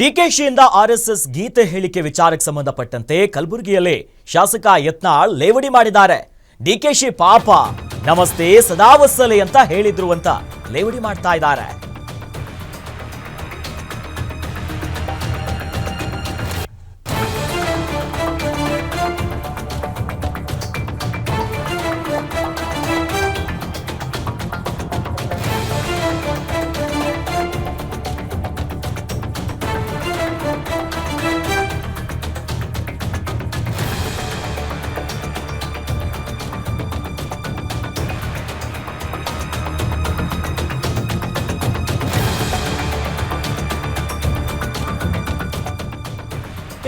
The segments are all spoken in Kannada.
ಡಿಕೆಶಿಯಿಂದ ಆರ್ಎಸ್ಎಸ್ ಗೀತೆ ಹೇಳಿಕೆ ವಿಚಾರಕ್ಕೆ ಸಂಬಂಧಪಟ್ಟಂತೆ ಕಲಬುರಗಿಯಲ್ಲಿ ಶಾಸಕ ಯತ್ನಾಳ್ ಲೇವಡಿ ಮಾಡಿದ್ದಾರೆ. ಡಿಕೆಶಿ ಪಾಪ ನಮಸ್ತೆ ಸದಾವತ್ಸಲೆ ಅಂತ ಹೇಳಿದ್ರು ಅಂತ ಲೇವಡಿ ಮಾಡ್ತಾ ಇದ್ದಾರೆ.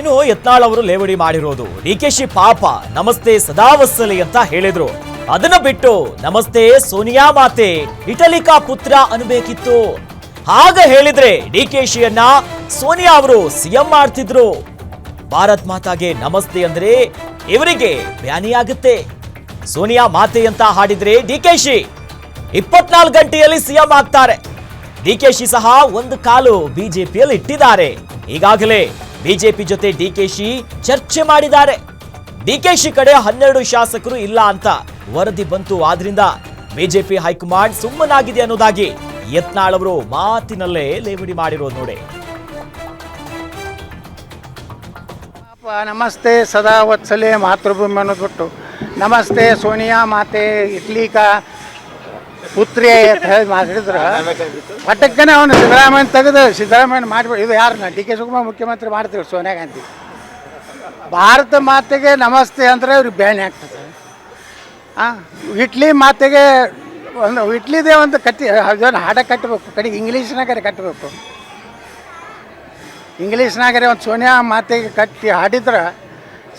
ಇನ್ನು ಯತ್ನಾಳ್ ಅವರು ಲೇವಡಿ ಮಾಡಿರೋದು ಡಿಕೆಶಿ ಪಾಪ ನಮಸ್ತೆ ಸದಾವತ್ಸಲೆ ಅಂತ ಹೇಳಿದ್ರು. ಅದನ್ನ ಬಿಟ್ಟು ನಮಸ್ತೆ ಸೋನಿಯಾ ಮಾತೆ ಇಟಲಿಕಾ ಪುತ್ರ ಅನ್ಬೇಕಿತ್ತು. ಹಾಗ ಹೇಳಿದ್ರೆ ಡಿಕೆಶಿಯನ್ನ ಸೋನಿಯಾ ಅವರು ಸಿಎಂ ಮಾಡ್ತಿದ್ರು. ಭಾರತ್ ಮಾತಾಗೆ ನಮಸ್ತೆ ಅಂದ್ರೆ ಇವರಿಗೆ ಬ್ಯಾನಿಯಾಗುತ್ತೆ. ಸೋನಿಯಾ ಮಾತೆ ಅಂತ ಹಾಡಿದ್ರೆ ಡಿಕೆಶಿ 24 ಗಂಟೆಯಲ್ಲಿ ಸಿಎಂ ಆಗ್ತಾರೆ. ಡಿಕೆಶಿ ಸಹ ಒಂದು ಕಾಲು ಬಿಜೆಪಿಯಲ್ಲಿ ಇಟ್ಟಿದ್ದಾರೆ. ಈಗಾಗಲೇ ಬಿಜೆಪಿ ಜೊತೆ ಡಿಕೆಶಿ ಚರ್ಚೆ ಮಾಡಿದ್ದಾರೆ. ಡಿಕೆಶಿ ಕಡೆ 12 ಶಾಸಕರು ಇಲ್ಲ ಅಂತ ವರದಿ ಬಂತು. ಆದ್ರಿಂದ ಬಿಜೆಪಿ ಹೈಕಮಾಂಡ್ ಸುಮ್ಮನಾಗಿದೆ ಅನ್ನೋದಾಗಿ ಯತ್ನಾಳ್ ಅವರು ಮಾತಿನಲ್ಲೇ ಲೇವಡಿ ಮಾಡಿರೋದು ನೋಡಿ. ನಮಸ್ತೆ ಸದಾ ವತ್ಸಲೆ ಮಾತೃಭೂಮಿ ಅನ್ನೋದು ಬಿಟ್ಟು ನಮಸ್ತೆ ಸೋನಿಯಾ ಮಾತೆ ಇಟ್ಲಿಕಾ ಪುತ್ರಿ ಅಂತ ಹೇಳಿ ಮಾಡಿದ್ರೆ ಪಟ್ಟಕ್ಕನೆ ಅವನು ಸಿದ್ದರಾಮಯ್ಯ ತೆಗೆದು ಸಿದ್ದರಾಮಯ್ಯ ಮಾಡಿಬಿಟ್ಟು ಇದು ಯಾರನ್ನ ಡಿ ಕೆ ಶಿವಕುಮಾರ್ ಮುಖ್ಯಮಂತ್ರಿ ಮಾಡ್ತೀವಿ ಸೋನಿಯಾ ಗಾಂಧಿ. ಭಾರತ ಮಾತೆಗೆ ನಮಸ್ತೆ ಅಂದರೆ ಅವ್ರಿಗೆ ಬ್ಯಾನ್ ಆಗ್ತದೆ. ಇಟ್ಲಿ ಮಾತೆಗೆ ಒಂದು ಇಟ್ಲಿದೇ ಒಂದು ಅದನ್ನು ಹಾಡ ಕಟ್ಟಬೇಕು, ಕಡೆಗೆ ಇಂಗ್ಲೀಷ್ನಾಗರೆ ಕಟ್ಟಬೇಕು. ಇಂಗ್ಲೀಷ್ನಾಗರೆ ಒಂದು ಸೋನಿಯಾ ಮಾತೆಗೆ ಕಟ್ಟಿ ಹಾಡಿದ್ರೆ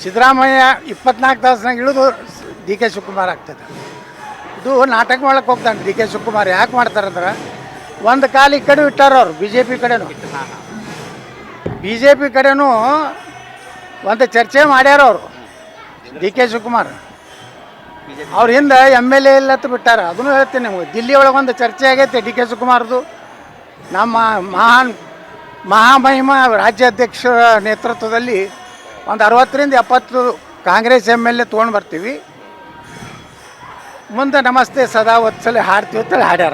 ಸಿದ್ದರಾಮಯ್ಯ 24 ತಾಸಿನಾಗ ಇಳಿದು ಡಿ ಕೆ ಶಿವಕುಮಾರ್ ಆಗ್ತದೆ. ಇದು ನಾಟಕ ಮಾಡಕ್ಕೆ ಹೋಗ್ತಾನೆ ಡಿ ಕೆ ಶಿವಕುಮಾರ್. ಯಾಕೆ ಮಾಡ್ತಾರಂದ್ರೆ ಒಂದು ಕಾಲು ಈ ಕಡೆ ಇಟ್ಟಾರ ಅವರು ಬಿ ಜೆ ಪಿ ಕಡೆನೂ ಒಂದು ಚರ್ಚೆ ಮಾಡ್ಯಾರ ಅವರು ಡಿ ಕೆ ಶಿವಕುಮಾರ್. ಅವ್ರ ಹಿಂದೆ MLA ಇಲ್ಲತ್ತು ಬಿಟ್ಟಾರ. ಅದನ್ನು ಹೇಳ್ತೀನಿ ನಿಮಗೆ. ದಿಲ್ಲಿ ಒಳಗೆ ಒಂದು ಚರ್ಚೆ ಆಗೈತೆ ಡಿ ಕೆ ಶಿವಕುಮಾರ್ದು. ನಮ್ಮ ಮಹಾಮಹಿಮ ರಾಜ್ಯಾಧ್ಯಕ್ಷರ ನೇತೃತ್ವದಲ್ಲಿ ಒಂದು 60ರಿಂದ 70 ಕಾಂಗ್ರೆಸ್ MLA ತೊಗೊಂಡು ಬರ್ತೀವಿ. ಮುಂದೆ ನಮಸ್ತೆ ಸದಾ ವತ್ಸಲೆ ಹಾಡ್ತೀವಿ ಅಂತೇಳಿ ಹಾಡ್ಯಾರ.